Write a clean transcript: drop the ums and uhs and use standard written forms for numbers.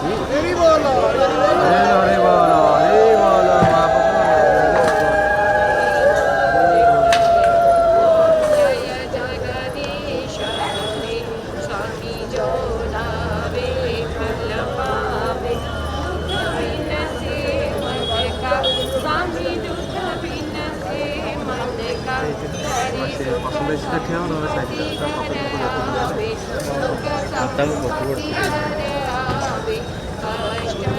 हरि बोलो हरि बोलो जय जगदीश हरे स्वामी जो लावे फल पावे दुख बिन से मन का स्वामी दुख बिन से मन का हरि सुख संपत्ति घर आवे सुख संपत्ति घर आवे कष्ट